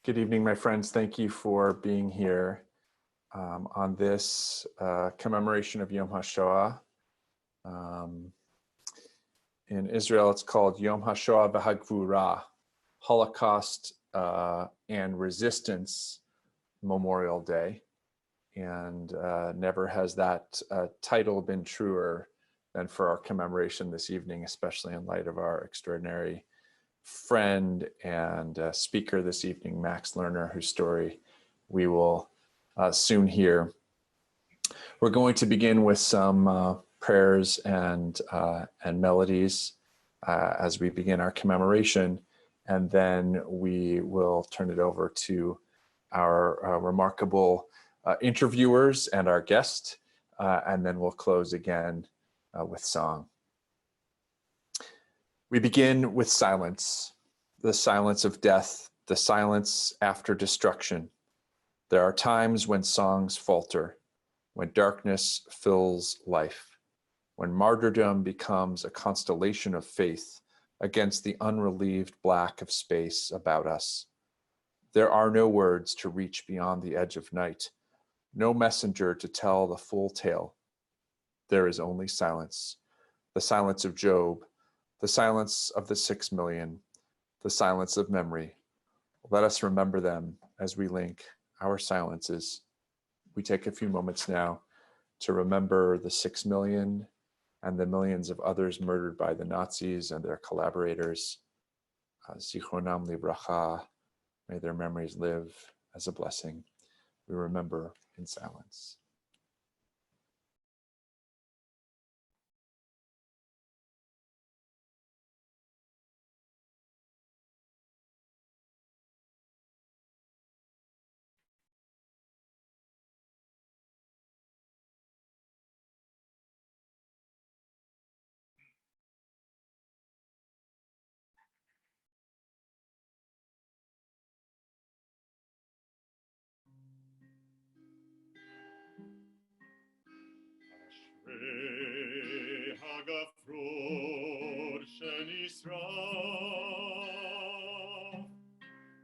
Good evening, my friends. Thank you for being here on this commemoration of Yom HaShoah. In Israel, it's called Yom HaShoah v'Hagvura, Holocaust and Resistance Memorial Day. And never has that title been truer than for our commemoration this evening, especially in light of our extraordinary friend and speaker this evening, Max Lerner, whose story we will soon hear. We're going to begin with some prayers and melodies as we begin our commemoration, and then we will turn it over to our remarkable interviewers and our guest, and then we'll close again with song. We begin with silence, the silence of death, the silence after destruction. There are times when songs falter, when darkness fills life, when martyrdom becomes a constellation of faith against the unrelieved black of space about us. There are no words to reach beyond the edge of night, no messenger to tell the full tale. There is only silence, the silence of Job, the silence of the 6 million, the silence of memory. Let us remember them as we link our silences. We take a few moments now to remember the 6 million and the millions of others murdered by the Nazis and their collaborators. Zichronam livracha, may their memories live as a blessing. We remember in silence.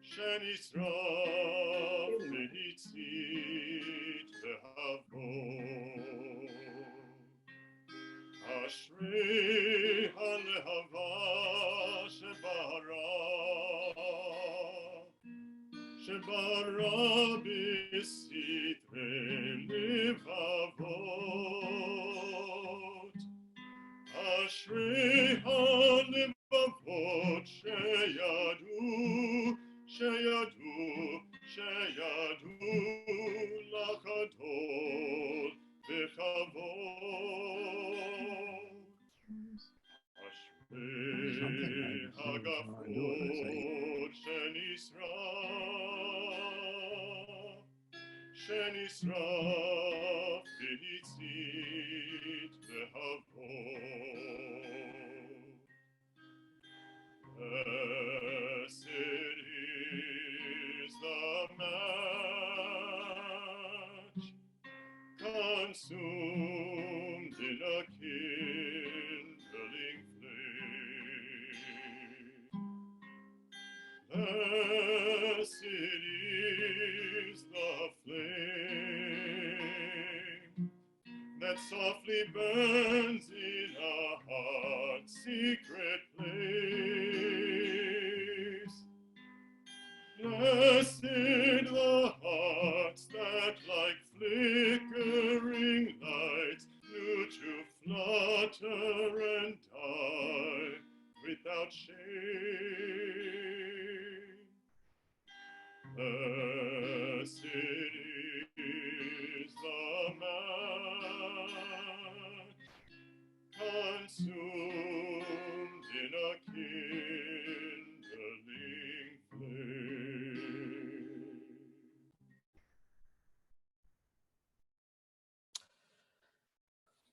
שנשרף והצית להבות. אשרי הלהבה שברא בסתרי לבבות. אשרי הלבבות שידעו לחדול בכבוד. אשרי הגפרור שנשרף והצית להבות. Blessed is the match consumed in a kindling flame. Blessed is the flame that softly burns in a heart's secret place. Blessed the hearts that like flickering lights knew to flutter and die without shame. Blessed is the match consumed in a kindling flame.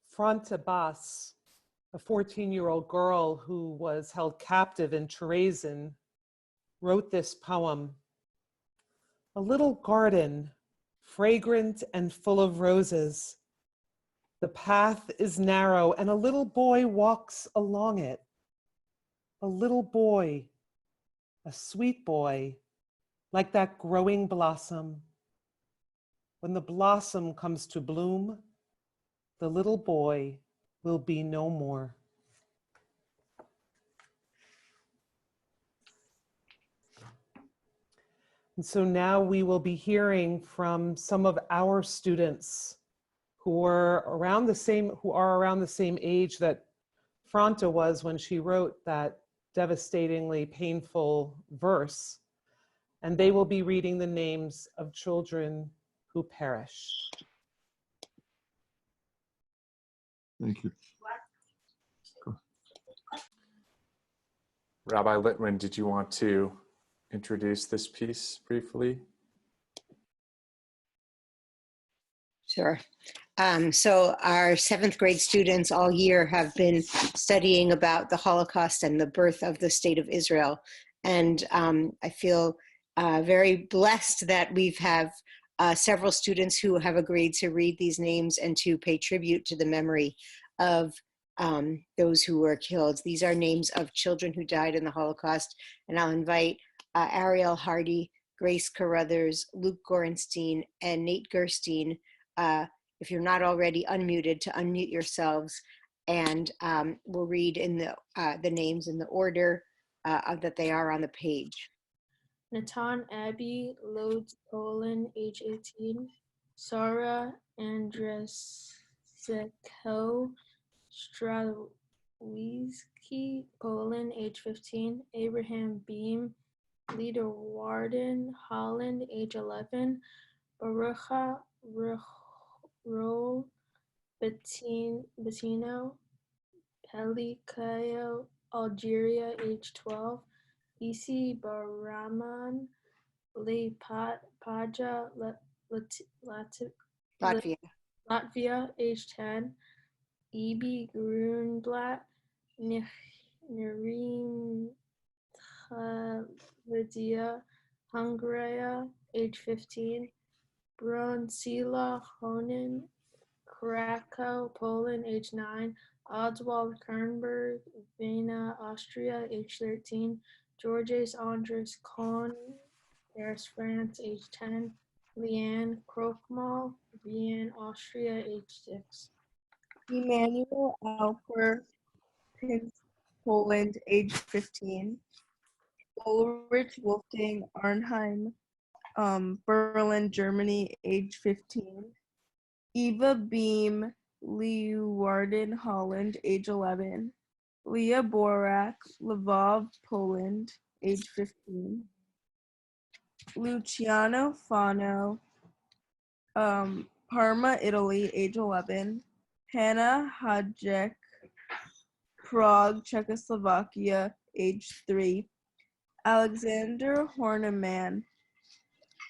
Front Abbas, a 14-year-old girl who was held captive in Terezin, wrote this poem. A little garden, fragrant and full of roses. The path is narrow and a little boy walks along it. A little boy, a sweet boy, like that growing blossom. When the blossom comes to bloom, the little boy will be no more. And so now we will be hearing from some of our students who are around the same age that Franta was when she wrote that devastatingly painful verse. And they will be reading the names of children who perished. Thank you. Rabbi Litwin, did you want to introduce this piece briefly? Sure. So our seventh grade students all year have been studying about the Holocaust and the birth of the state of Israel. And I feel very blessed that we've have several students who have agreed to read these names and to pay tribute to the memory of those who were killed. These are names of children who died in the Holocaust. And I'll invite Ariel Hardy, Grace Carruthers, Luke Gorenstein, and Nate Gerstein, if you're not already unmuted, to unmute yourselves, and we'll read in the names in the order that they are on the page. Natan Abbey, Lodz, Poland, age 18. Sarah Andrzejko, Strawiecki, Poland, age 15. Abraham Beam, Lida Warden, Holland, age 11. Barucha Roll, Bettino, Pelikayo, Algeria, age 12. Isi Baraman, Le Paja, Latvia, age 10. Ibi Grunblatt, Nirin Lydia, Hungary, age 15. Bronsila Honen, Krakow, Poland, age 9. Oswald Kernberg, Vienna, Austria, age 13. Georges Andres Kohn, Paris, France, age 10. Leanne Krokmal, Vienna, Austria, age 6. Emmanuel Alper, Pinsk, Poland, age 15. Ulrich Wolfgang Arnheim, Berlin, Germany, age 15. Eva Beam Leeuwarden, Holland, age 11. Leah Borak, Lvov, Poland, age 15. Luciano Fano, Parma, Italy, age 11. Hannah Hajek, Prague, Czechoslovakia, age 3. Alexander Horneman,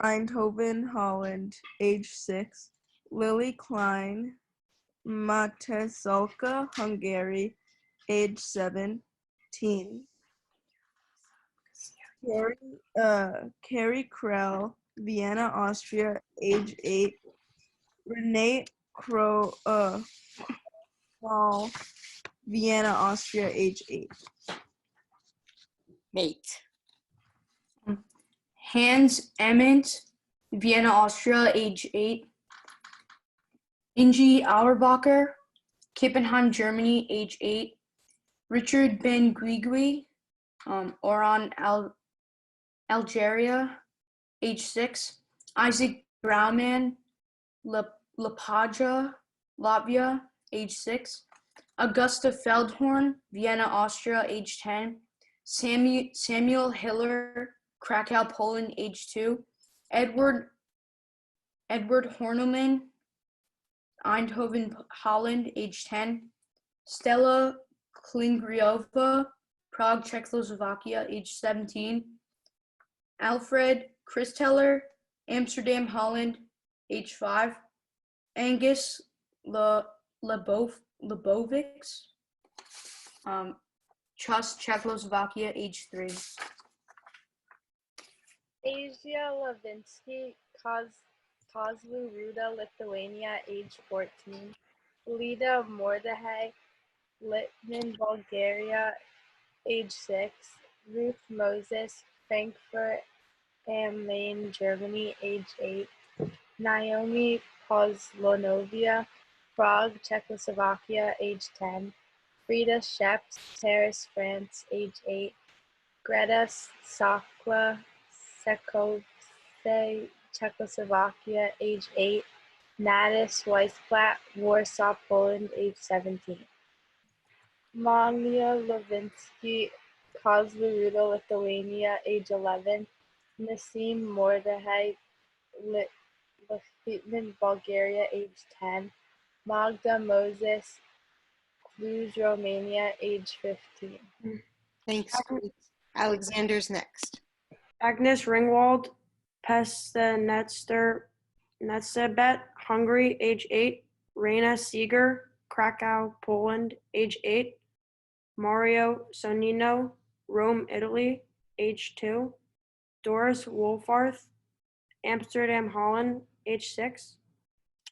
Eindhoven, Holland, age 6. Lily Klein, Matesalka, Hungary, age 17. Carrie Krell, Vienna, Austria, age 8. Renee Kroll, Vienna, Austria, age 8. Nate. Hans Emmett, Vienna, Austria, age 8. Ingi Auerbacher, Kippenheim, Germany, age 8. Richard Ben Grigui, Oran, Algeria, age 6. Isaac Grauman, La Paja, Latvia, age 6. Augusta Feldhorn, Vienna, Austria, age 10. Samuel Hiller, Krakow, Poland, age 2. Edward Horneman, Eindhoven, Holland, age 10. Stella Klingriova, Prague, Czechoslovakia, age 17. Alfred Christeller, Amsterdam, Holland, age 5. Angus Lebovics, Chust, Czechoslovakia, age 3. Asia Levinsky, Kozlu Ruda, Lithuania, age 14. Lida Mordehai, Litman, Bulgaria, age 6. Ruth Moses, Frankfurt, am Main, Germany, age 8. Naomi Kozlonovia, Prague, Czechoslovakia, age 10. Frida Sheps, Paris, France, age 8. Greta Sakla, Sekove, Czechoslovakia, age 8. Nadis Weisblatt, Warsaw, Poland, age 17. Maglia Levinsky, Kozloruda, Lithuania, age 11. Nassim Mordechai, Lithuanian, Bulgaria, age 10. Magda Moses, Cluj, Romania, age 15. Thanks, Grace. Alexander's next. Agnes Ringwald, Pestenetster, Netsebet, Hungary, age 8. Raina Seeger, Krakow, Poland, age 8. Mario Sonino, Rome, Italy, age 2. Doris Wolfarth, Amsterdam, Holland, age 6.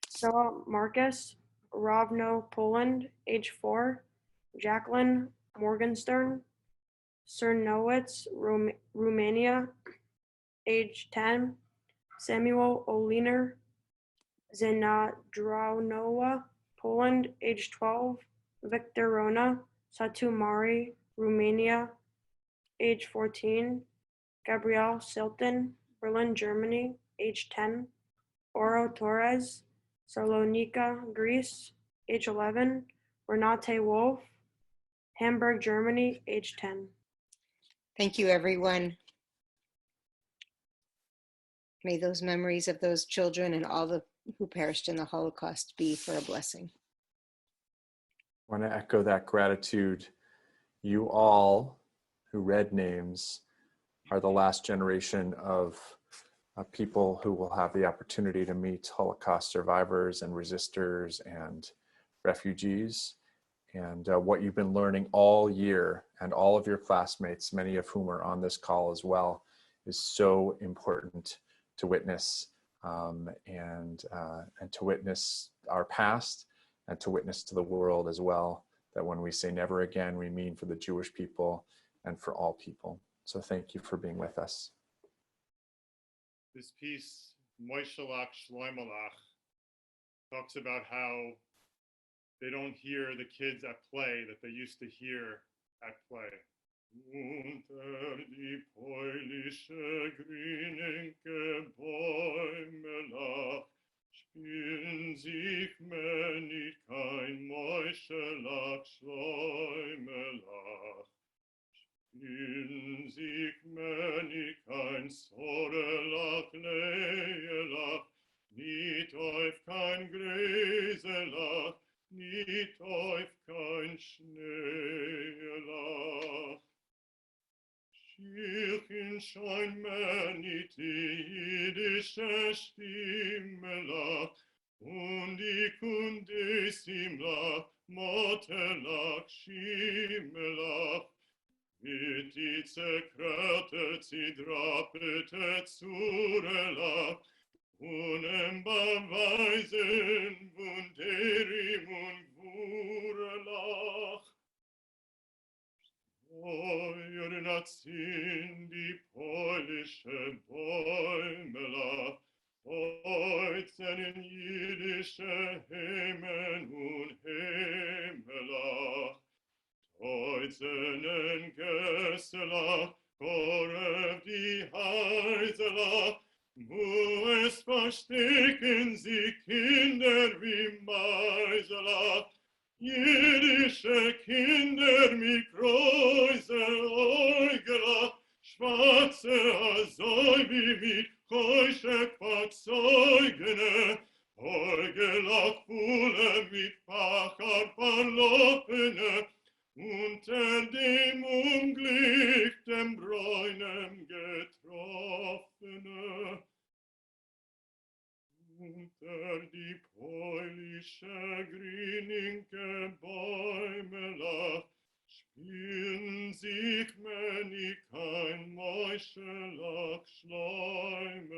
Stella Marcus, Rovno, Poland, age 4. Jacqueline Morgenstern, Cernowitz, Romania, age 10. Samuel Oliner, Zenadronova, Poland, age 12. Victor Rona, Satumari, Romania, age 14. Gabrielle Silton, Berlin, Germany, age 10. Oro Torres, Salonika, Greece, age 11. Renate Wolf, Hamburg, Germany, age 10. Thank you, everyone. May those memories of those children and all the who perished in the Holocaust be for a blessing. I want to echo that gratitude. You all who read names are the last generation of people who will have the opportunity to meet Holocaust survivors and resistors and refugees. And what you've been learning all year, and all of your classmates, many of whom are on this call as well, is so important to witness, and to witness our past, and to witness to the world as well, that when we say never again, we mean for the Jewish people and for all people. So thank you for being with us. This piece, Moishalach Shloimalach, talks about how they don't hear the kids at play that they used to hear at play. Unter die polnische grünenke Bäumelach spielen sich männig kein Moishalach Schleimelach. Spielen sich männig kein Sorelach Leelach, niet auf kein Gräselach, niet auf kein Schneelach. Schirchen schein männig die jüdische Stimmelach, und die Kundesimlach, Motelach, Schimmelach, mit die zerkratet, sie drapete Zurelach, unem beweisen, wunderim und Wurelach. Euer Nation, die polnische Bäumelach, Kreuzen in jüdische Himmel und Himmelach, Kreuzenen Gesselach, Korev die Heiselach, wo es verstecken sie Kinder wie Meiselach, jüdische Kinder mit Kräuse Eugelach, schwarze Azoi wie mit Keuschek Verzeugene, Eugelach Fuhle mit Pachar verlopene, unter dem Unglück dem Bräunem getroffene. Unter die polnische grüninke Bäumelach spielen sich männig kein Meuschelach Schleimelach.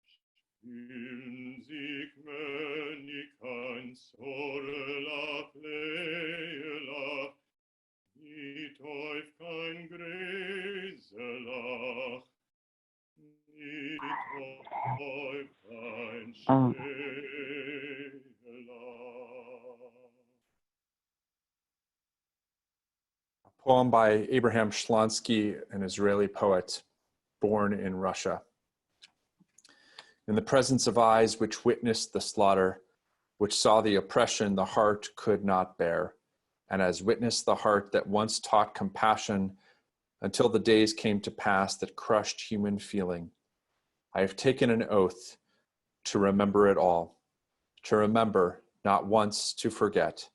Spielen sich männig kein Sorelach Leelach, niet auf kein Gräselach. A poem by Abraham Shlonsky, an Israeli poet born in Russia. In the presence of eyes which witnessed the slaughter, which saw the oppression the heart could not bear, and as witnessed the heart that once taught compassion until the days came to pass that crushed human feeling, I have taken an oath to remember it all, to remember, not once to forget.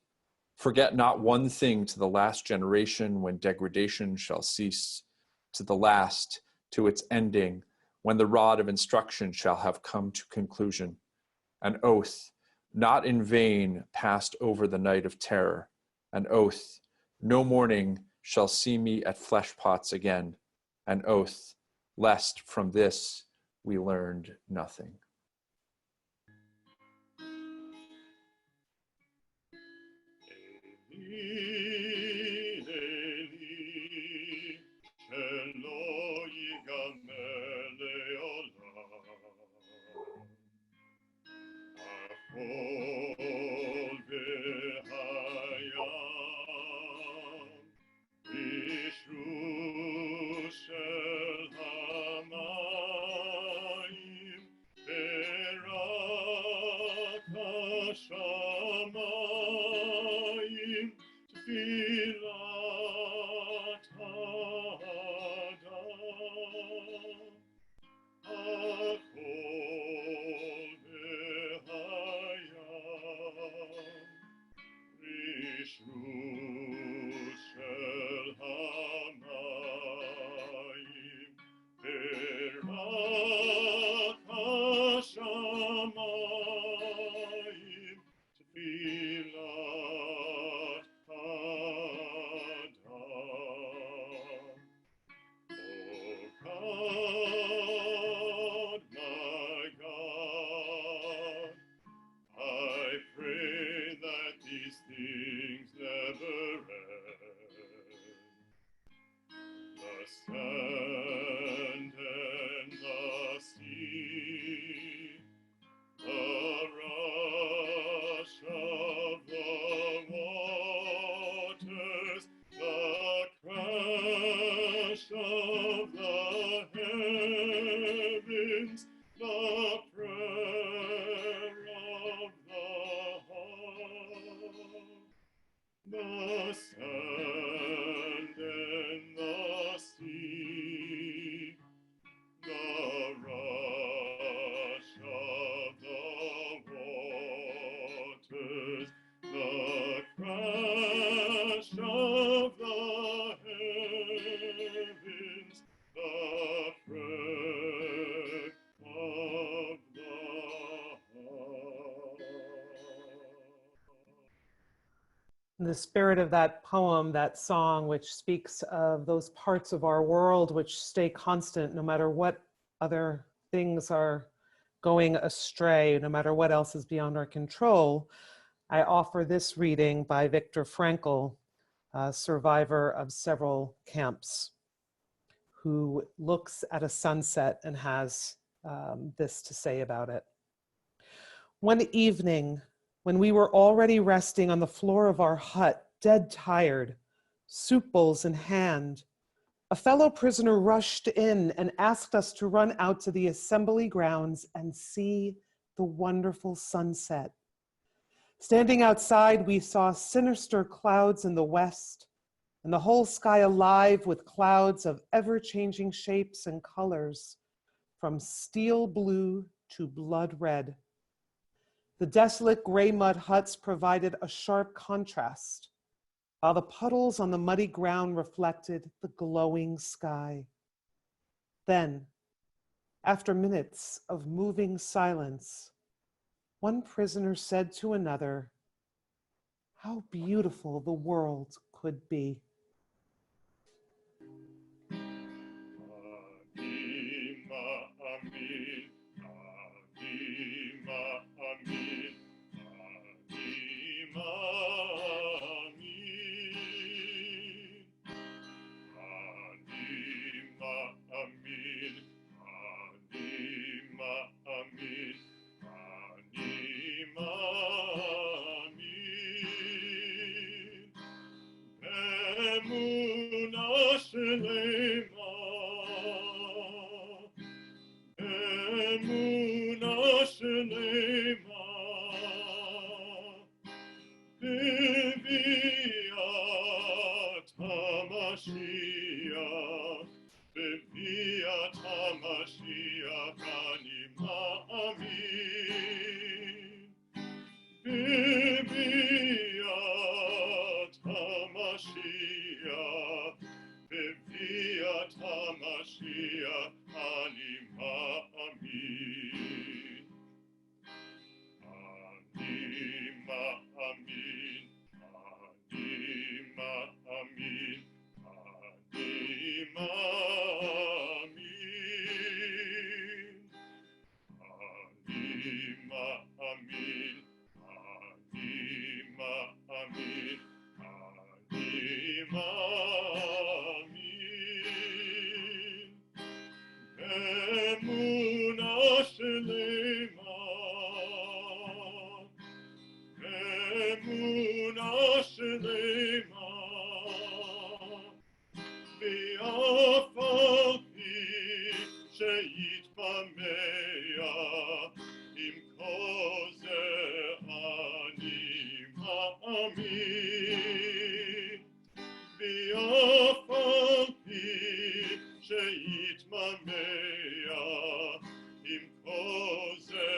Forget not one thing to the last generation when degradation shall cease, to the last, to its ending, when the rod of instruction shall have come to conclusion. An oath, not in vain, passed over the night of terror. An oath, no morning shall see me at flesh pots again. An oath, lest from this we learned nothing. In the spirit of that poem, that song, which speaks of those parts of our world which stay constant no matter what other things are going astray, no matter what else is beyond our control, I offer this reading by Viktor Frankl, a survivor of several camps, who looks at a sunset and has this to say about it. One evening, when we were already resting on the floor of our hut, dead tired, soup bowls in hand, a fellow prisoner rushed in and asked us to run out to the assembly grounds and see the wonderful sunset. Standing outside, we saw sinister clouds in the west and the whole sky alive with clouds of ever-changing shapes and colors, from steel blue to blood red. The desolate gray mud huts provided a sharp contrast, while the puddles on the muddy ground reflected the glowing sky. Then, after minutes of moving silence, one prisoner said to another, "How beautiful the world could be." באמונה שלמה, בביאת המשיח, בביאת המשיח אני מאמין. בביאת המשיח, בביאת המשיח אני מאמין. אני מאמין, אני מאמין, אני מאמין. אני מאמין, אני מאמין, אני מאמין. באמונה שלמה, באמונה שלמה, ואף על פי שיתממע עם כל זה אני מאמין. ואף על פי שיתממע עם כל זה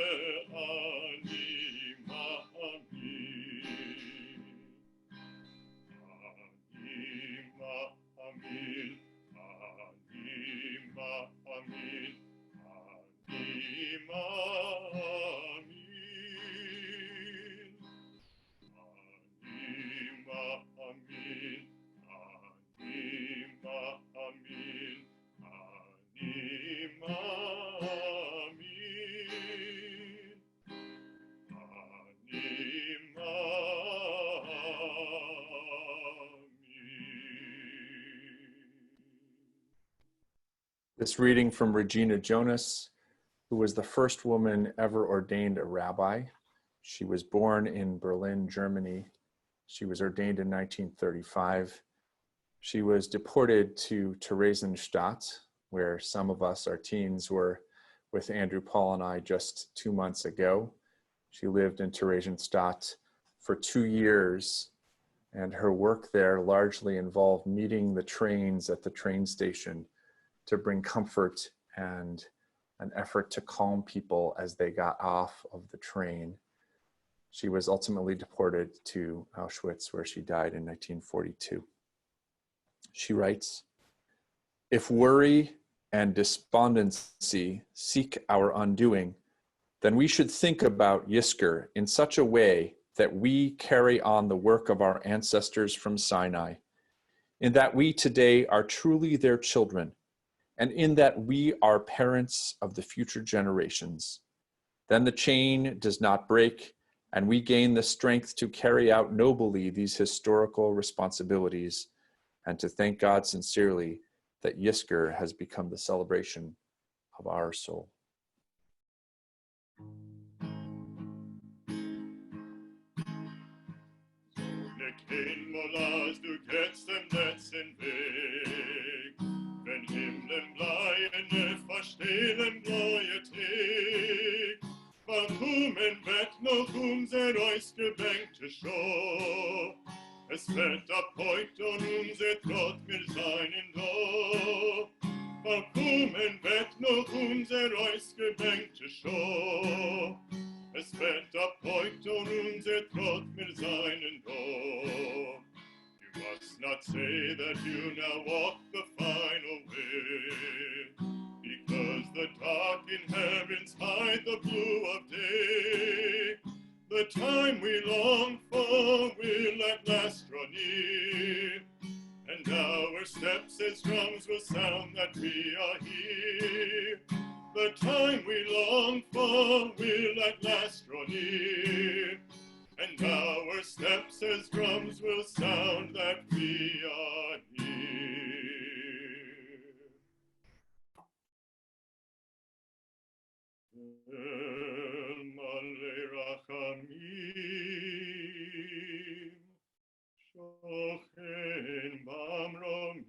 אני מאמין. אני מאמין, אני מאמין, אני מאמין. אני מאמין, אני מאמין, אני מאמין. אני מאמין. This reading from Regina Jonas, who was the first woman ever ordained a rabbi. She was born in Berlin, Germany. She was ordained in 1935. She was deported to Theresienstadt, where some of us, our teens, were with Andrew, Paul, and I just 2 months ago. She lived in Theresienstadt for 2 years, and her work there largely involved meeting the trains at the train station to bring comfort and an effort to calm people as they got off of the train. She was ultimately deported to Auschwitz, where she died in 1942. She writes, "If worry and despondency seek our undoing, then we should think about Yisker in such a way that we carry on the work of our ancestors from Sinai, in that we today are truly their children, and in that we are parents of the future generations. Then the chain does not break, and we gain the strength to carry out nobly these historical responsibilities, and to thank God sincerely that Yisker has become the celebration of our soul." Kein Molas, du gehst dem letzten Weg, wenn Himmeln bleiene verstehen neue Tag. Warum wird noch unser Reus gebänkte Show? Es wird ab heute und unser Trott mir seinen Do. Warum wird noch unser Reus gebänkte Show? Es wird ab heute und unser Trott mir seinen Do. You must not say that you now walk the final way, because the dark in heavens hide the blue of day. The time we long for will at last draw near, and our steps as drums will sound that we are here. The time we long for will at last draw near, and our steps as drums will sound that we are here. El Malei Rachamim, Shochen Bamromim.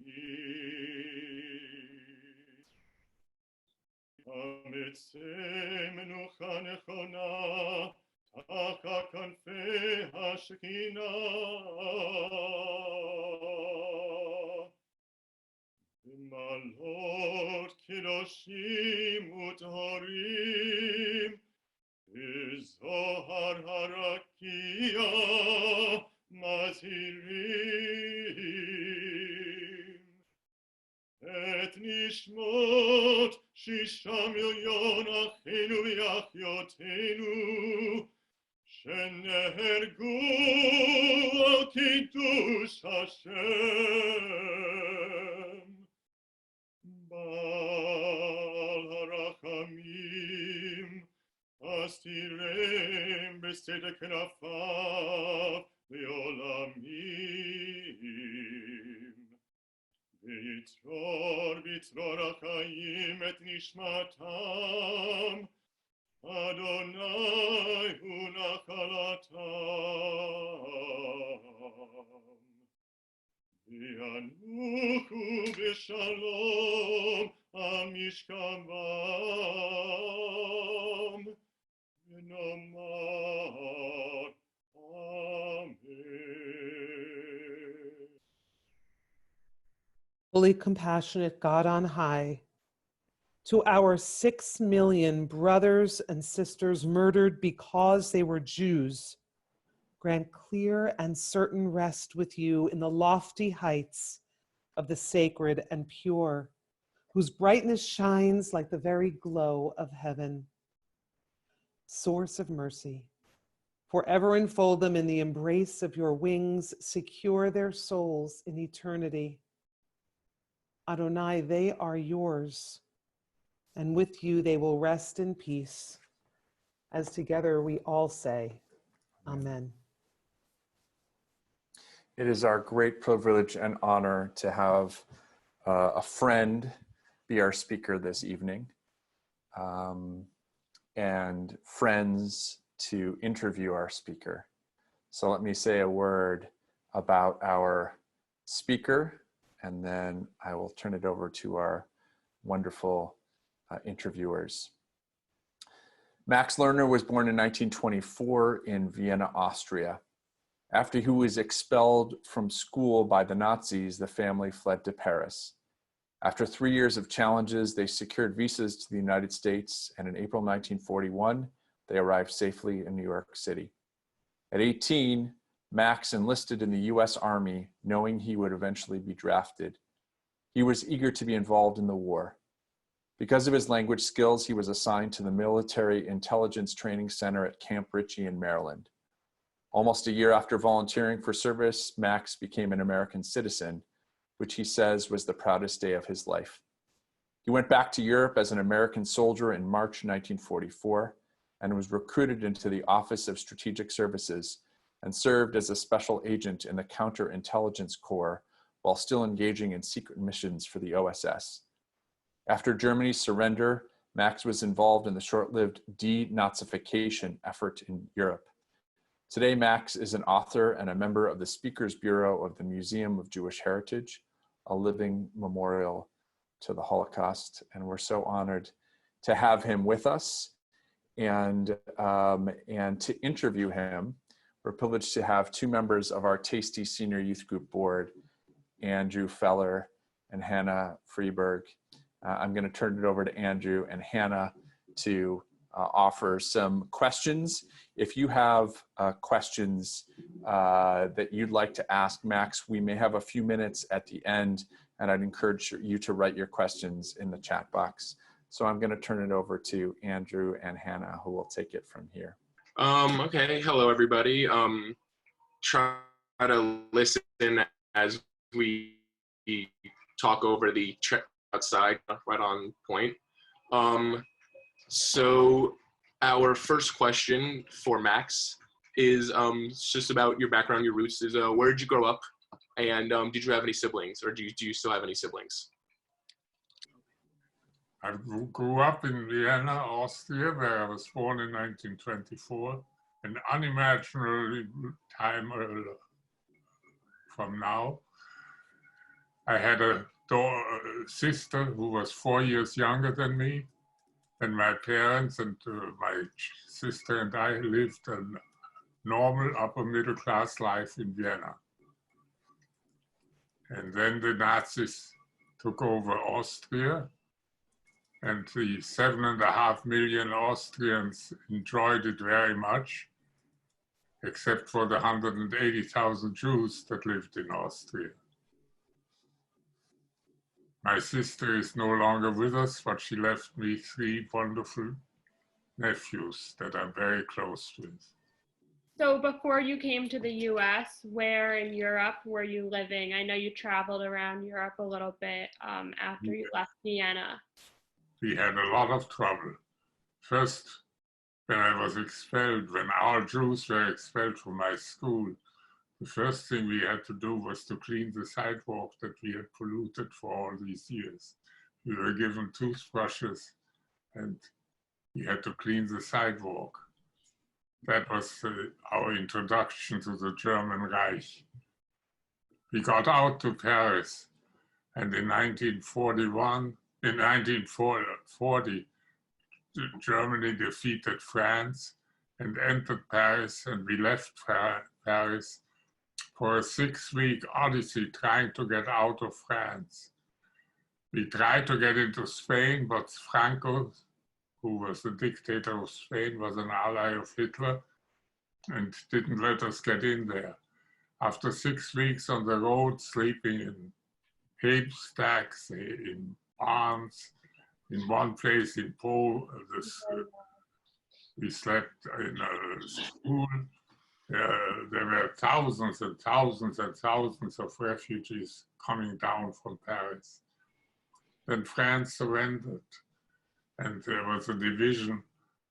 אמצא מנוחה נכונה תחת כנפי השכינה. במעלות קדושים וטהורים בזוהר הרקיע מזהירים את נשמות 6,000,000 אחינו ואחיותינו שנהרגו על קידוש השם. בעל הרחמים אסתירם בסתר כנפיו לעולמים. ויצרור החיים את נשמתם, אדוני הוא נחלתם. וינוחו בשלום על משכבם, ונאמר אמן. Holy, compassionate God on high, to our 6 million brothers and sisters murdered because they were Jews, grant clear and certain rest with you in the lofty heights of the sacred and pure, whose brightness shines like the very glow of heaven. Source of mercy, forever enfold them in the embrace of your wings, secure their souls in eternity. Adonai, they are yours, and with you they will rest in peace. As together we all say, Amen. It is our great privilege and honor to have a friend be our speaker this evening, and friends to interview our speaker. So let me say a word about our speaker, and then I will turn it over to our wonderful interviewers. Max Lerner was born in 1924 in Vienna, Austria. After he was expelled from school by the Nazis, the family fled to Paris. After 3 years of challenges, they secured visas to the United States, and in April 1941, they arrived safely in New York City. At 18, Max enlisted in the US Army, knowing he would eventually be drafted. He was eager to be involved in the war. Because of his language skills, he was assigned to the Military Intelligence Training Center at Camp Ritchie in Maryland. Almost a year after volunteering for service, Max became an American citizen, which he says was the proudest day of his life. He went back to Europe as an American soldier in March 1944 and was recruited into the Office of Strategic Services and served as a special agent in the Counterintelligence Corps while still engaging in secret missions for the OSS. After Germany's surrender, Max was involved in the short-lived denazification effort in Europe. Today, Max is an author and a member of the Speakers Bureau of the Museum of Jewish Heritage, a living memorial to the Holocaust. And we're so honored to have him with us and to interview him. We're privileged to have two members of our Tasty Senior Youth Group Board, Andrew Feller and Hannah Freeberg. I'm going to turn it over to Andrew and Hannah to offer some questions. If you have questions that you'd like to ask Max, we may have a few minutes at the end, and I'd encourage you to write your questions in the chat box. So I'm going to turn it over to Andrew and Hannah, who will take it from here. Okay, hello everybody. Try to listen as we talk over the trip outside, right on point. So our first question for Max is just about your background, your roots. Is where did you grow up, and did you have any siblings, or do you still have any siblings? I grew up in Vienna, Austria, where I was born in 1924, an unimaginable time from now. I had a sister who was 4 years younger than me, And my parents and my sister and I lived a normal upper middle class life in Vienna. And then the Nazis took over Austria, and the 7.5 million Austrians enjoyed it very much, except for the 180,000 Jews that lived in Austria. My sister is no longer with us, but she left me 3 wonderful nephews that I'm very close with. So before you came to the US, where in Europe were you living? I know you traveled around Europe a little bit after you left Vienna. We had a lot of trouble. First, when I was expelled, when our Jews were expelled from my school, the first thing we had to do was to clean the sidewalk that we had polluted for all these years. We were given toothbrushes and we had to clean the sidewalk. That was our introduction to the German Reich. We got out to Paris, and in 1940, Germany defeated France and entered Paris, and we left Paris for a 6-week odyssey trying to get out of France. We tried to get into Spain, but Franco, who was the dictator of Spain, was an ally of Hitler and didn't let us get in there. After 6 weeks on the road, sleeping in hay stacks, in barns, in one place in Pau, we slept in a school. There were thousands and thousands and thousands of refugees coming down from Paris. Then France surrendered, and there was a division.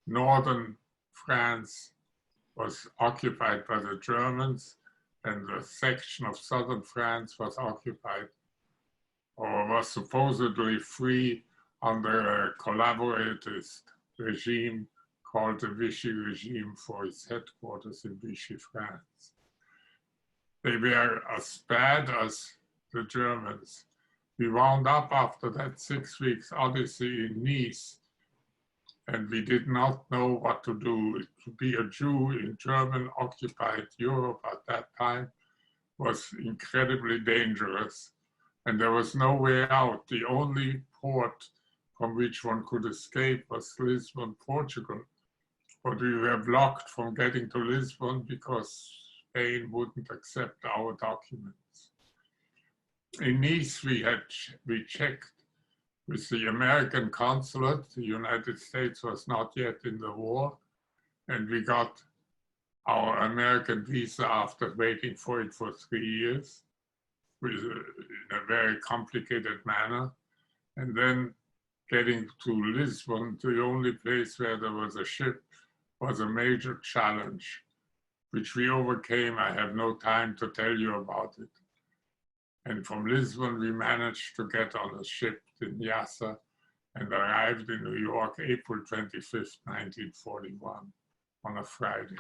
Northern France was occupied by the Germans, and the section of southern France was occupied, or was supposedly free under a collaboratist regime called the Vichy regime for its headquarters in Vichy, France. They were as bad as the Germans. We wound up after that 6 weeks odyssey in Nice, and we did not know what to do. To be a Jew in German-occupied Europe at that time was incredibly dangerous, and there was no way out. The only port from which one could escape was Lisbon, Portugal, but we were blocked from getting to Lisbon because Spain wouldn't accept our documents. In Nice, we checked with the American consulate. The United States was not yet in the war, and we got our American visa after waiting for it for 3 years, in a very complicated manner. And then getting to Lisbon, the only place where there was a ship, was a major challenge, which we overcame. I have no time to tell you about it. And from Lisbon, we managed to get on a ship in Nyassa and arrived in New York, April 25th, 1941, on a Friday.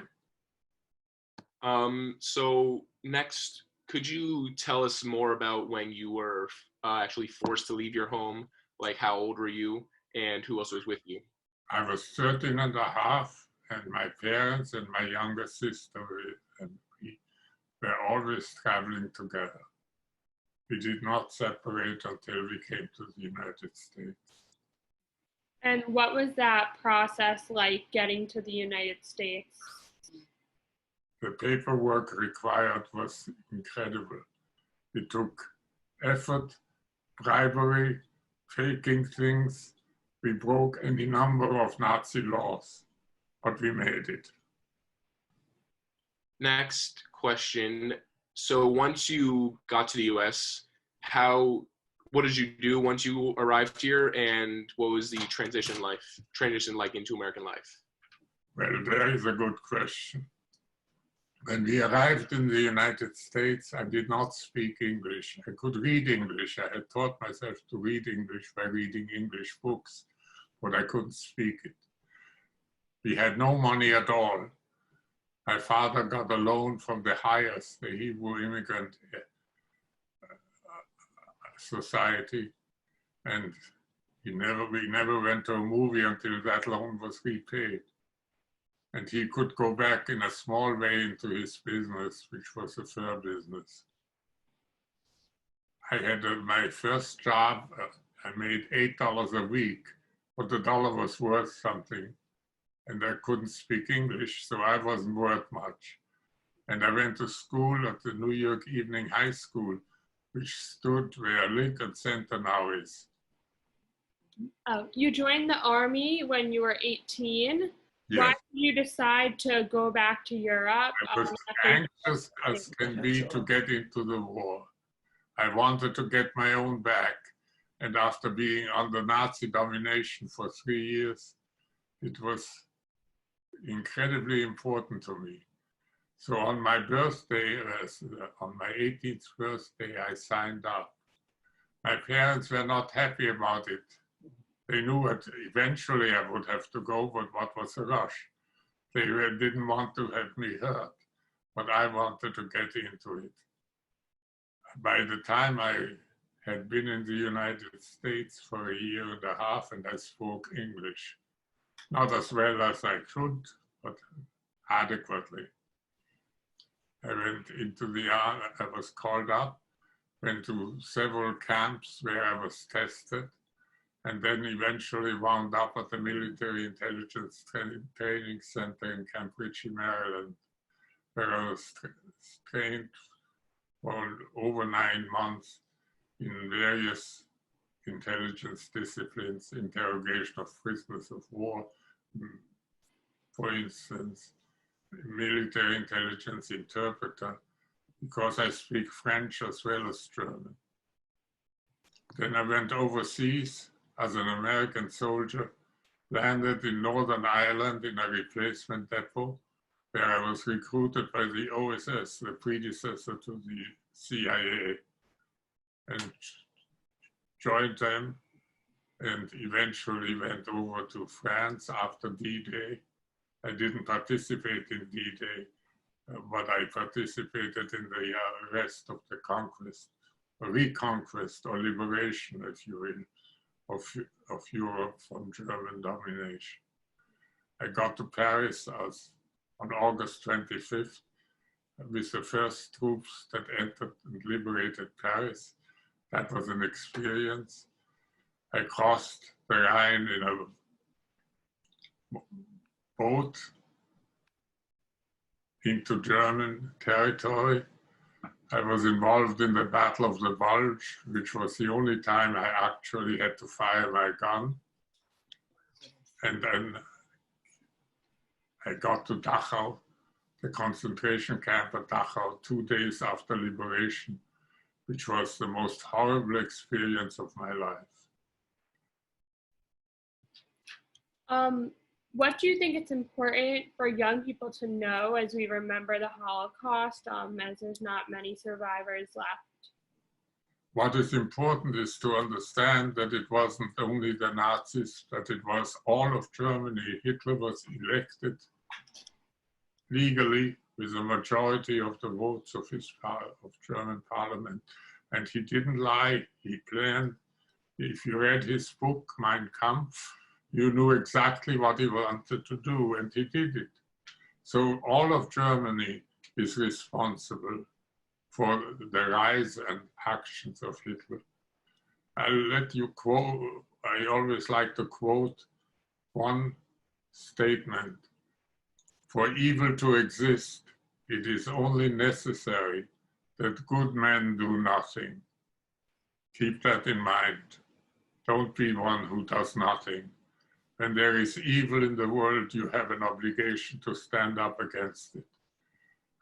So next, could you tell us more about when you were actually forced to leave your home? Like, how old were you and who else was with you? I was 13 and a half, and my parents and my younger sister and we were always traveling together. We did not separate until we came to the United States. And what was that process like, getting to the United States? The paperwork required was incredible. It took effort, bribery, faking things. We broke any number of Nazi laws, but we made it. Next question. So once you got to the US, what did you do once you arrived here, and what was the transition like into American life? Well, there is a good question. When we arrived in the United States, I did not speak English. I could read English. I had taught myself to read English by reading English books, but I couldn't speak it. We had no money at all. My father got a loan from the HaShoah, the Hebrew Immigrant Society, and we never went to a movie until that loan was repaid. And he could go back in a small way into his business, which was a fur business. I had my first job, I made $8 a week, but the dollar was worth something. And I couldn't speak English, so I wasn't worth much. And I went to school at the New York Evening High School, which stood where Lincoln Center now is. Oh, you joined the army when you were 18. Yes. Why did you decide to go back to Europe? I was anxious as can be to get into the war. I wanted to get my own back. And after being under Nazi domination for 3 years, it was incredibly important to me. So on my birthday, on my 18th birthday, I signed up. My parents were not happy about it. They knew that eventually I would have to go, but what was a rush? They didn't want to have me hurt, but I wanted to get into it. By the time I had been in the United States for a year and a half, and I spoke English. Not as well as I could, but adequately. I went into the army, I was called up, went to several camps where I was tested, and then eventually wound up at the Military Intelligence Training Center in Camp Ritchie, Maryland, where I was trained for over 9 months in various intelligence disciplines, interrogation of prisoners of war, for instance, military intelligence interpreter, because I speak French as well as German. Then I went overseas as an American soldier, landed in Northern Ireland in a replacement depot, where I was recruited by the OSS, the predecessor to the CIA, and joined them, and eventually went over to France after D-Day. I didn't participate in D-Day, but I participated in the rest of the conquest, or reconquest, or liberation, if you will, of Europe from German domination. I got to Paris on August 25th with the first troops that entered and liberated Paris. That was an experience. I crossed the Rhine in a boat into German territory. I was involved in the Battle of the Bulge, which was the only time I actually had to fire my gun. And then I got to Dachau, the concentration camp at Dachau, 2 days after liberation, which was the most horrible experience of my life. What do you think it's important for young people to know as we remember the Holocaust, as there's not many survivors left? What is important is to understand that it wasn't only the Nazis, that it was all of Germany. Hitler was elected legally with a majority of the votes of German parliament. And he didn't lie, he planned. If you read his book, Mein Kampf, you knew exactly what he wanted to do, and he did it. So all of Germany is responsible for the rise and actions of Hitler. I'll let you quote, I always like to quote one statement. For evil to exist, it is only necessary that good men do nothing. Keep that in mind. Don't be one who does nothing. When there is evil in the world, you have an obligation to stand up against it.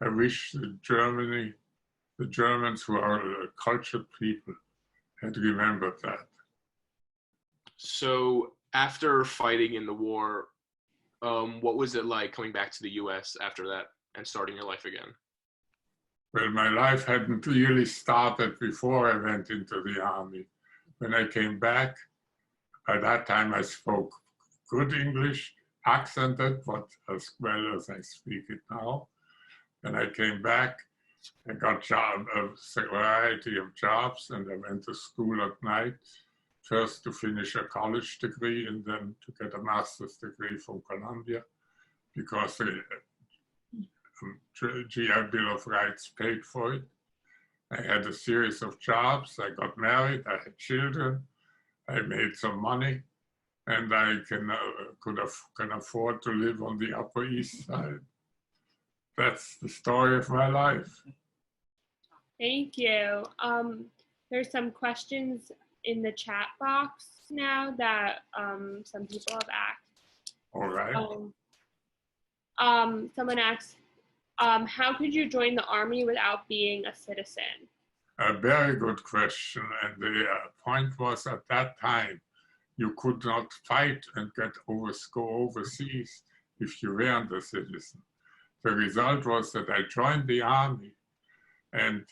I wish the Germans, who are a cultured people, had remembered that. So after fighting in the war, what was it like coming back to the US after that and starting your life again? Well, my life hadn't really started before I went into the army. When I came back, by that time I spoke good English, accented, but as well as I speak it now. When I came back, I got a variety of jobs, and I went to school at night. first to finish a college degree and then to get a master's degree from Columbia, because the GI Bill of Rights paid for it. I had a series of jobs. I got married. I had children. I made some money, and I can afford to live on the Upper East Side. That's the story of my life. Thank you. There's some questions in the chat box now that some people have asked. All right. Someone asked, how could you join the Army without being a citizen? A very good question. And the point was, at that time, you could not fight and go overseas if you weren't a citizen. The result was that I joined the Army, and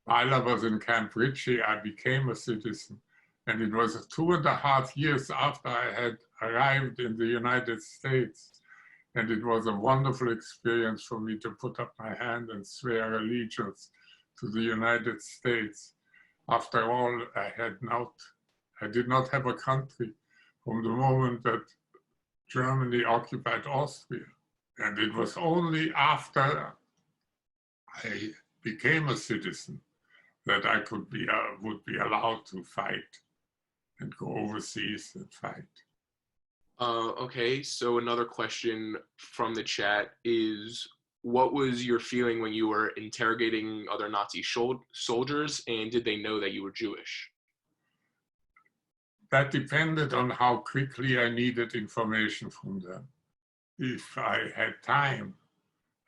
while I was in Camp Ritchie, I became a citizen. And it was 2.5 years after I had arrived in the United States. And it was a wonderful experience for me to put up my hand and swear allegiance to the United States. After all, I did not have a country from the moment that Germany occupied Austria. And it was only after I became a citizen that I would be allowed to fight and go overseas and fight. Okay, so another question from the chat is, what was your feeling when you were interrogating other Nazi soldiers, and did they know that you were Jewish? That depended on how quickly I needed information from them. If I had time,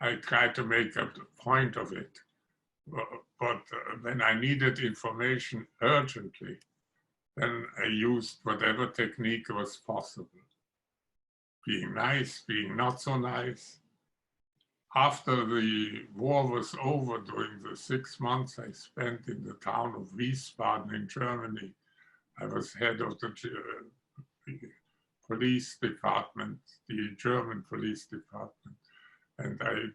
I tried to make a point of it. But when I needed information urgently, then I used whatever technique was possible. Being nice, being not so nice. After the war was over, during the 6 months I spent in the town of Wiesbaden in Germany, I was head of the police department, the German police department, and I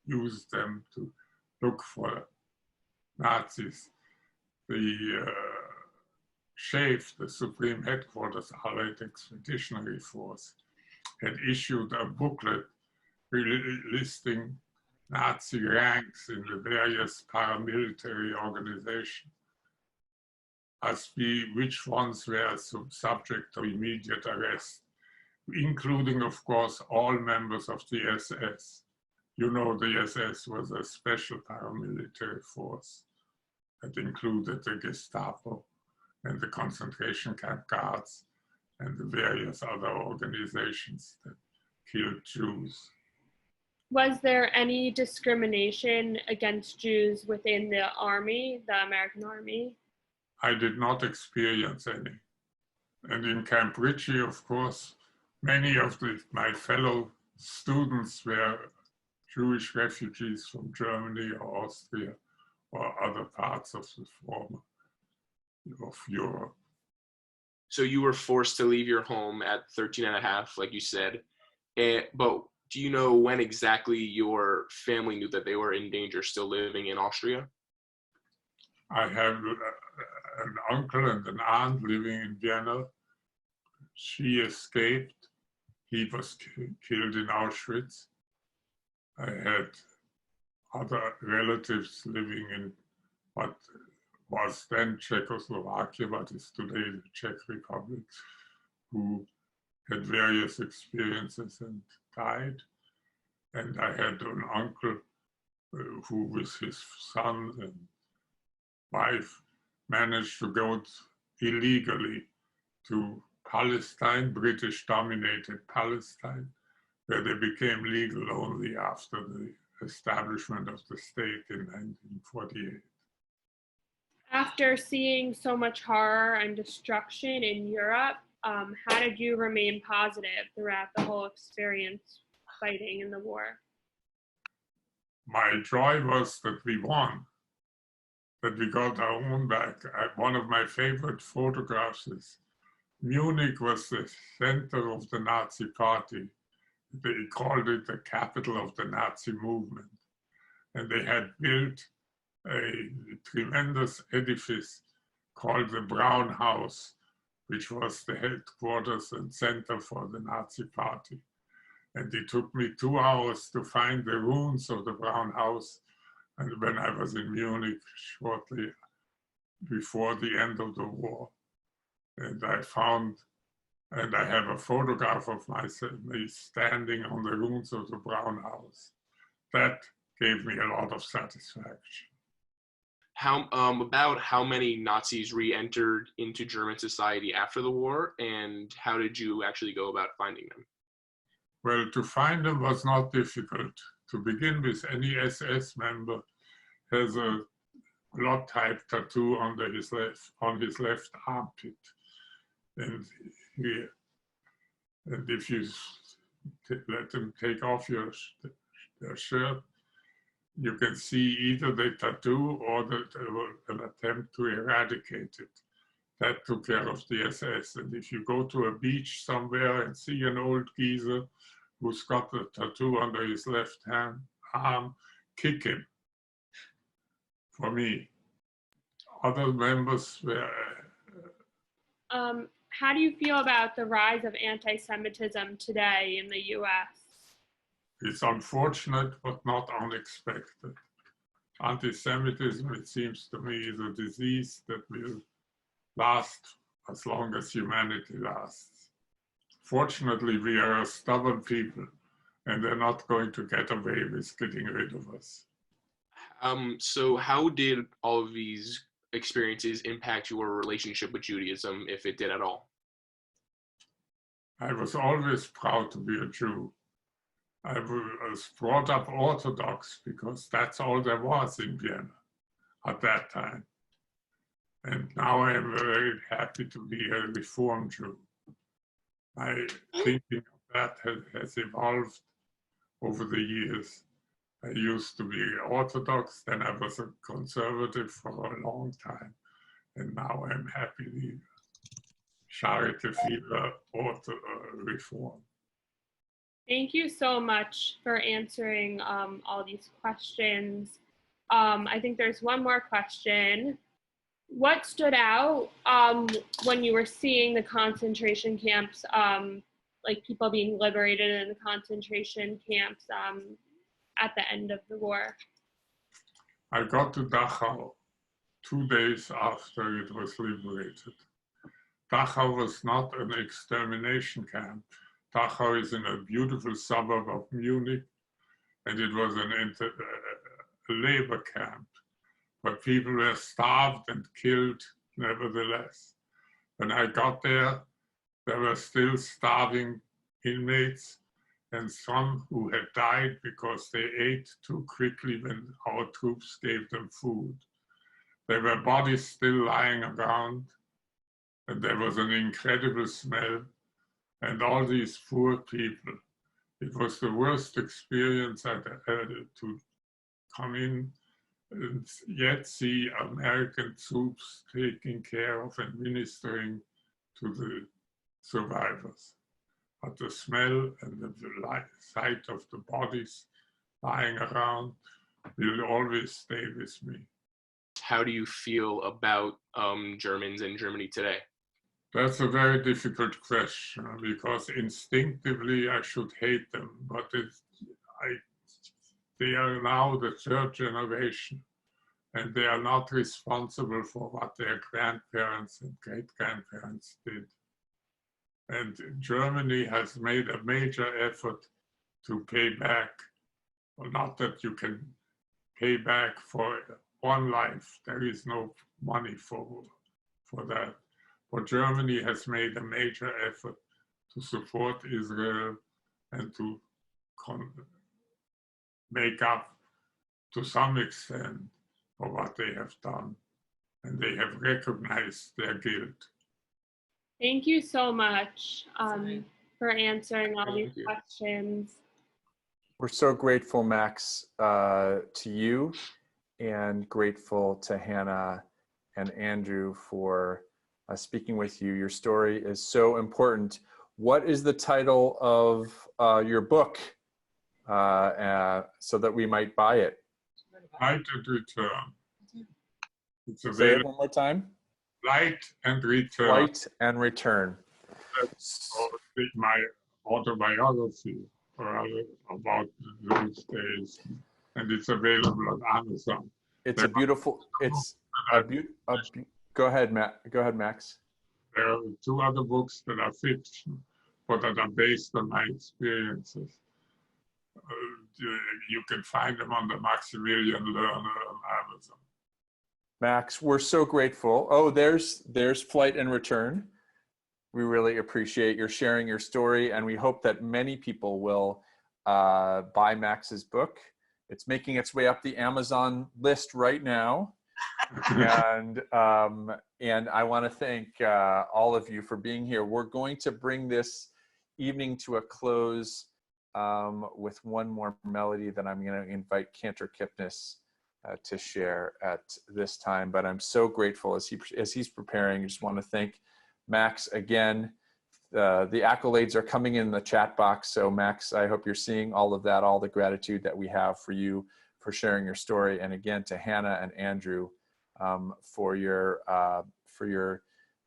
used them to look for Nazis. The SHAEF, the Supreme Headquarters Allied Expeditionary Force, had issued a booklet listing Nazi ranks in the various paramilitary organizations, which ones were subject to immediate arrest, including, of course, all members of the SS. You know, the SS was a special paramilitary force that included the Gestapo and the concentration camp guards and the various other organizations that killed Jews. Was there any discrimination against Jews within the Army, the American Army? I did not experience any. And in Camp Ritchie, of course, many of my fellow students were Jewish refugees from Germany or Austria or other parts of the former of Europe. So you were forced to leave your home at 13 and a half, like you said. But do you know when exactly your family knew that they were in danger still living in Austria? I have an uncle and an aunt living in Vienna. She escaped. He was killed in Auschwitz. I had other relatives living in what was then Czechoslovakia, but is today the Czech Republic, who had various experiences and died. And I had an uncle who, with his son and wife, managed to go illegally to Palestine, British-dominated Palestine, where they became legal only after the establishment of the state in 1948. After seeing so much horror and destruction in Europe, how did you remain positive throughout the whole experience fighting in the war? My joy was that we won, that we got our own back. One of my favorite photographs is Munich was the center of the Nazi party. They called it the capital of the Nazi movement. And they had built a tremendous edifice called the Brown House, which was the headquarters and center for the Nazi Party. And it took me 2 hours to find the ruins of the Brown House. And when I was in Munich shortly before the end of the war, and I found, and I have a photograph of myself, me standing on the ruins of the Brown House. That gave me a lot of satisfaction. About how many Nazis re-entered into German society after the war, and how did you actually go about finding them? Well, to find them was not difficult. To begin with, any SS member has a blood-type tattoo under his his left armpit, and here. And if you let them take off their shirt, you can see either the tattoo or an attempt to eradicate it. That took care of the SS. And if you go to a beach somewhere and see an old geezer who's got a tattoo under his left arm, kick him. For me. Other members were... How do you feel about the rise of anti-Semitism today in the US? It's unfortunate, but not unexpected. Anti-Semitism, it seems to me, is a disease that will last as long as humanity lasts. Fortunately, we are a stubborn people, and they're not going to get away with getting rid of us. So how did all of these experiences impact your relationship with Judaism, if it did at all? I was always proud to be a Jew. I was brought up Orthodox because that's all there was in Vienna at that time. And now I am very happy to be a Reformed Jew. My thinking of that has evolved over the years. I used to be Orthodox, then I was a conservative for a long time. And now I'm happily Charité Fieber Reform. Thank you so much for answering all these questions. I think there's one more question. What stood out when you were seeing the concentration camps, like people being liberated in the concentration camps at the end of the war? I got to Dachau 2 days after it was liberated. Dachau was not an extermination camp. Dachau is in a beautiful suburb of Munich, and it was a labor camp. But people were starved and killed nevertheless. When I got there were still starving inmates, and some who had died because they ate too quickly when our troops gave them food. There were bodies still lying around, and there was an incredible smell, and all these poor people. It was the worst experience I had to come in and yet see American troops taking care of and ministering to the survivors. But the smell and the sight of the bodies lying around will always stay with me. How do you feel about Germans in Germany today? That's a very difficult question because instinctively I should hate them, but they are now the third generation and they are not responsible for what their grandparents and great-grandparents did. And Germany has made a major effort to pay back, well, not that you can pay back for one life, there is no money for that. But Germany has made a major effort to support Israel and to make up to some extent for what they have done. And they have recognized their guilt. Thank you so much for answering all these questions. We're so grateful, Max, to you, and grateful to Hannah and Andrew for speaking with you. Your story is so important. What is the title of your book so that we might buy it? Right at return. It's Say it one more time. Flight and Return. Flight and Return. That's my autobiography about those days, and it's available on Amazon. It's a beautiful. Go ahead, Matt. Go ahead, Max. There are 2 other books that are fiction, but that are based on my experiences. You can find them on the Maximilian Lerner on Amazon. Max, we're so grateful. Oh, there's Flight and Return. We really appreciate your sharing your story, and we hope that many people will buy Max's book. It's making its way up the Amazon list right now. And I want to thank all of you for being here. We're going to bring this evening to a close with one more melody that I'm going to invite Cantor Kipnis to share at this time. But I'm so grateful as he's preparing. I just want to thank Max again. The accolades are coming in the chat box. So Max, I hope you're seeing all of that, all the gratitude that we have for you for sharing your story. And again, to Hannah and Andrew for your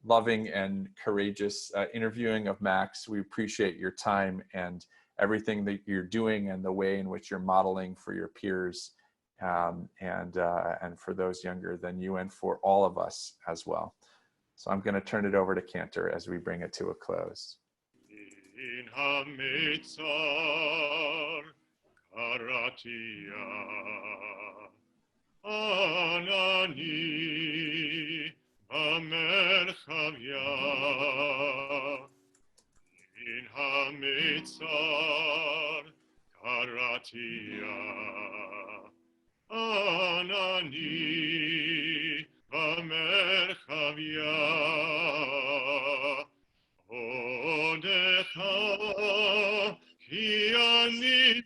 loving and courageous interviewing of Max. We appreciate your time and everything that you're doing and the way in which you're modeling for your peers and for those younger than you and for all of us as well. So I'm going to turn it over to Cantor as we bring it to a close. In Hamitzar Karatia Anani Amerchavia in Hamitzar Karatia Anani Amerchavia Odecha Ki Ani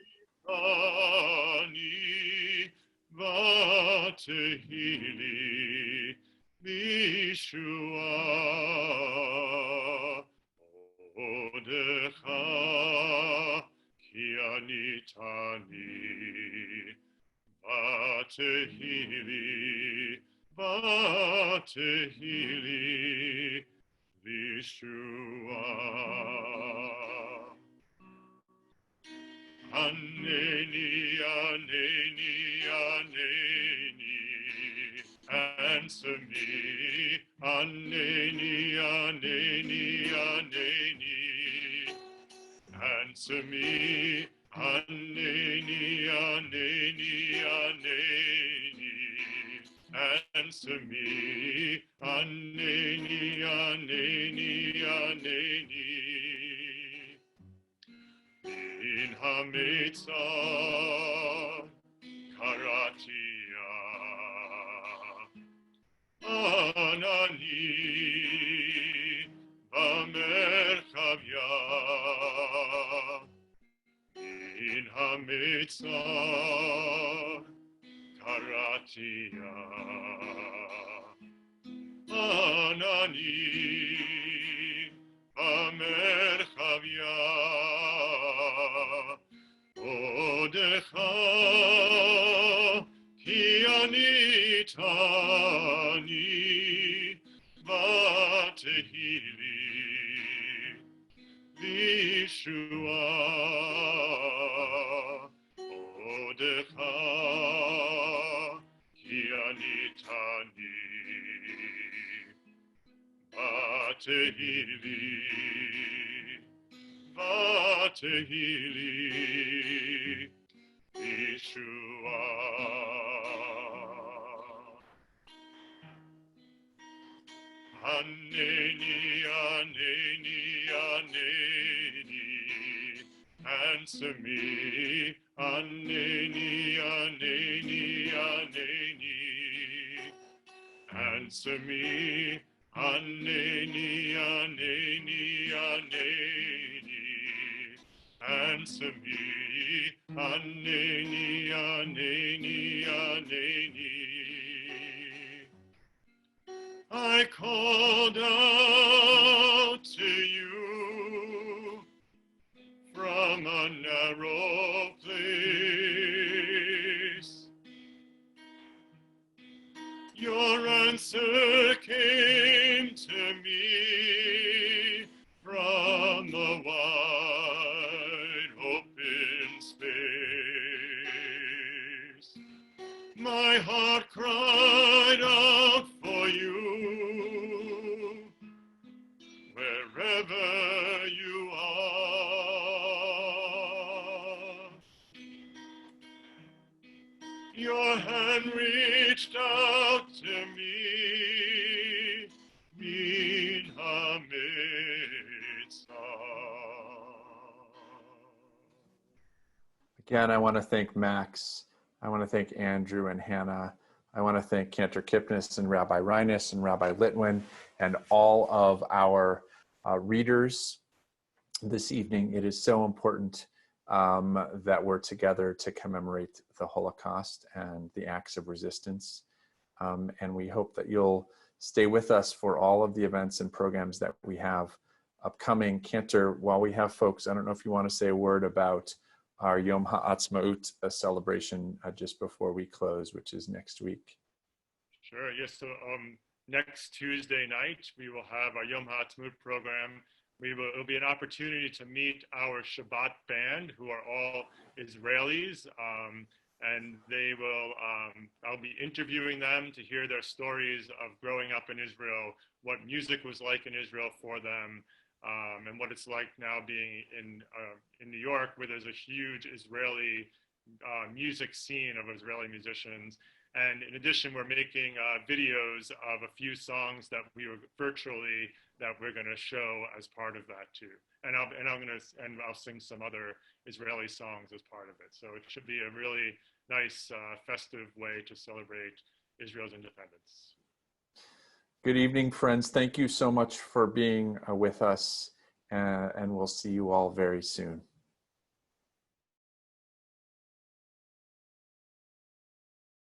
Vatehili Bishua Odecha Ki Ani Tani Vatehili Bishua Aneni, Aneni, Aneni, answer me. Aneni, Aneni, Aneni, answer me. Aneni, Aneni, Aneni, answer me. Aneni, Aneni, Aneni. In Hamitzar Karatia Anani Bamerchavia in Hamitzar Karatia Anani Bamerchavia Odecha Ki Ani Tani Vatehili Bishua Odecha Ki Ani Tani Vatehili Vatehili Yeshua. Aneni, Aneni, Aneni, answer me. Aneni, Aneni, Aneni, answer me. Aneni, Aneni, Aneni, answer me. Aneni, Aneni, Aneni. I called out to you from a narrow place. Your answer came My heart cried out for you, wherever you are. Your hand reached out to me, in amidst. Again, I want to thank Max. I want to thank Andrew and Hannah. I want to thank Cantor Kipnis and Rabbi Reines and Rabbi Litwin and all of our readers this evening. It is so important that we're together to commemorate the Holocaust and the acts of resistance. And we hope that you'll stay with us for all of the events and programs that we have upcoming. Cantor, while we have folks, I don't know if you want to say a word about our Yom HaAtzmaut celebration just before we close, which is next week. Sure, yes. So next Tuesday night, we will have our Yom HaAtzmaut program. It'll be an opportunity to meet our Shabbat band, who are all Israelis, and they will, I'll be interviewing them to hear their stories of growing up in Israel, what music was like in Israel for them, and what it's like now being in New York, where there's a huge Israeli music scene of Israeli musicians. And in addition, we're making videos of a few songs that we were virtually that we're going to show as part of that too. And I'll sing some other Israeli songs as part of it. So it should be a really nice festive way to celebrate Israel's independence. Good evening, friends. Thank you so much for being with us, and we'll see you all very soon.